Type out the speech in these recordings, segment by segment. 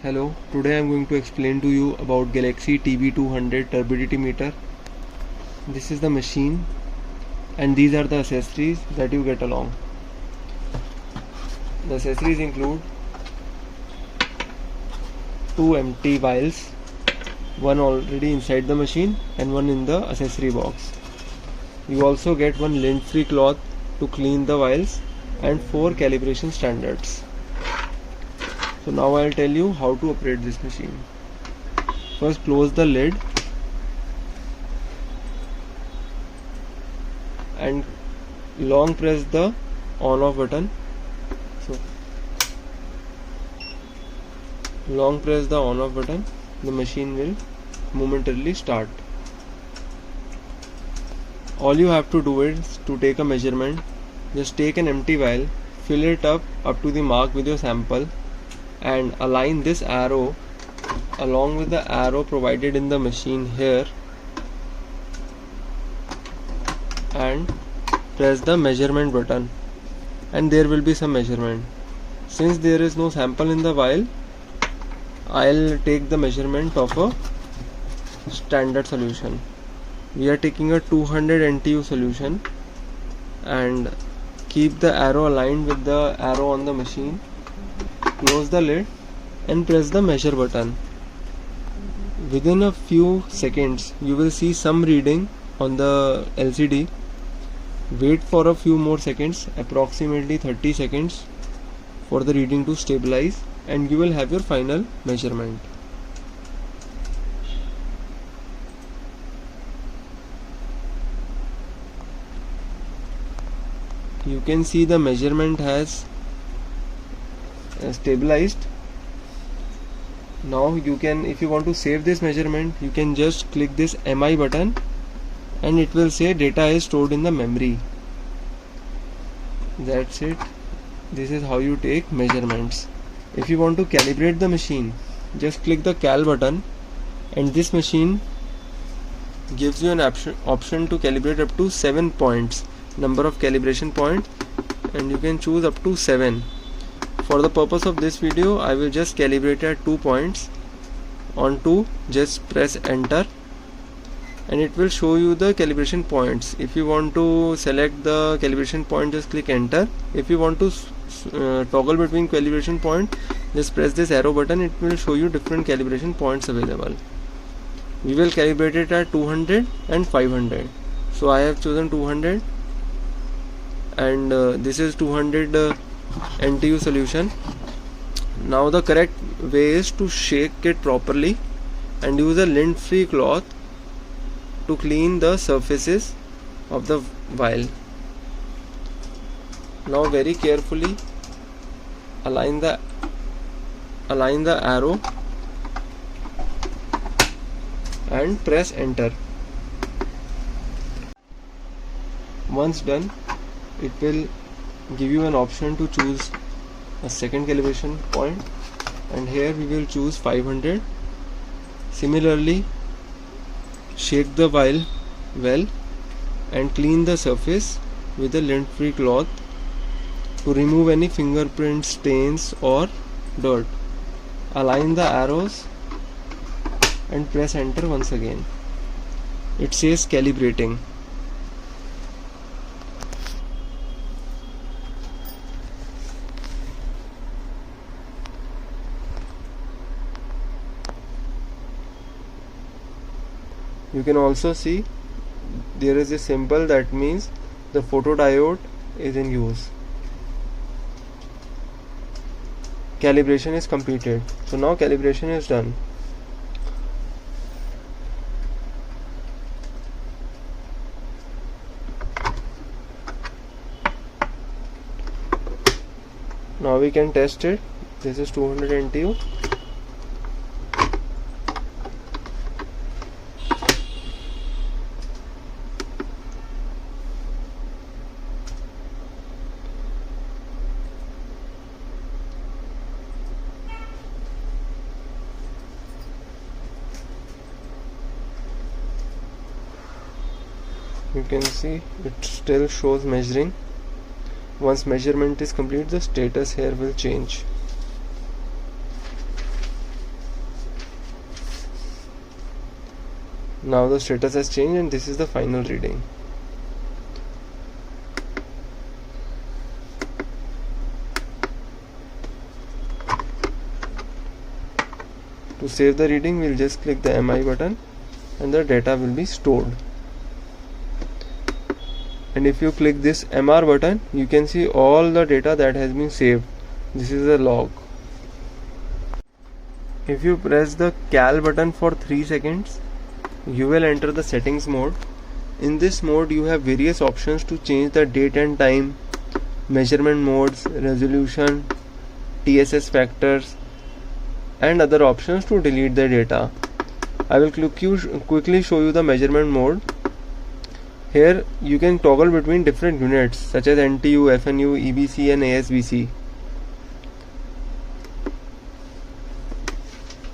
Hello, today I am going to explain to you about Galaxy TB200 turbidity meter. This is the machine and these are the accessories that you get along. The accessories include 2 empty vials, one already inside the machine and one in the accessory box. You also get one lint-free cloth to clean the vials and 4 calibration standards. So now I'll tell you how to operate this machine. First, close the lid and long press the on off button. So long press the on off button, the machine will momentarily start. All you have to do is to take a measurement. Just take an empty vial, fill it up to the mark with your sample and align this arrow along with the arrow provided in the machine here and press the measurement button and there will be some measurement. Since there is no sample in the vial, I'll take the measurement of a standard solution. We are taking a 200 NTU solution and keep the arrow aligned with the arrow on the machine. Close the lid and press the measure button. Within a few seconds you will see some reading on the LCD. Wait for a few more seconds, approximately 30 seconds, for the reading to stabilize and you will have your final measurement. You can see the measurement has stabilized. Now you can, if you want to save this measurement, you can just click this MI button and it will say data is stored in the memory. That's it. This is how you take measurements. If you want to calibrate the machine, just click the cal button and this machine gives you an option to calibrate up to 7 points, number of calibration points, and you can choose up to 7. For the purpose of this video, I will just calibrate at 2 points. On 2, just press enter and it will show you the calibration points. If you want to select the calibration point, just click enter. If you want to toggle between calibration point, just press this arrow button. It will show you different calibration points available. We will calibrate it at 200 and 500. So I have chosen 200 and this is 200 NTU solution. Now the correct way is to shake it properly and use a lint free cloth to clean the surfaces of the vial. Now very carefully align the arrow and press enter. Once done, it will give you an option to choose a second calibration point and here we will choose 500. Similarly, shake the vial well and clean the surface with a lint free cloth to remove any fingerprint stains or dirt. Align the arrows and press enter once again. It says calibrating. You can also see there is a symbol that means the photodiode is in use. Calibration is completed. So now calibration is done. Now we can test it. This is 200 NTU. You can see it still shows measuring. Once measurement is complete, the status here will change. Now the status has changed and this is the final reading. To save the reading, we'll just click the MI button and the data will be stored. And if you click this MR button, you can see all the data that has been saved. This is a log. If you press the Cal button for 3 seconds, you will enter the settings mode. In this mode, you have various options to change the date and time, measurement modes, resolution, TSS factors, and other options to delete the data. I will quickly show you the measurement mode. Here you can toggle between different units such as NTU, FNU, EBC and ASBC.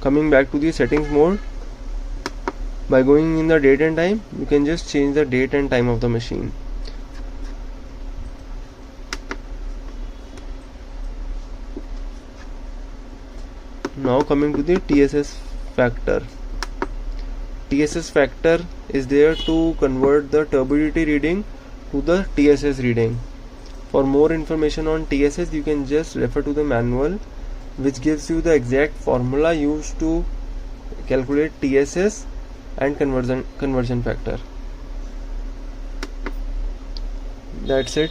Coming back to the settings mode, by going in the date and time, you can just change the date and time of the machine. Now coming to the TSS factor. TSS factor is there to convert the turbidity reading to the TSS reading. For more information on TSS, you can just refer to the manual, which gives you the exact formula used to calculate TSS and conversion factor. That's it.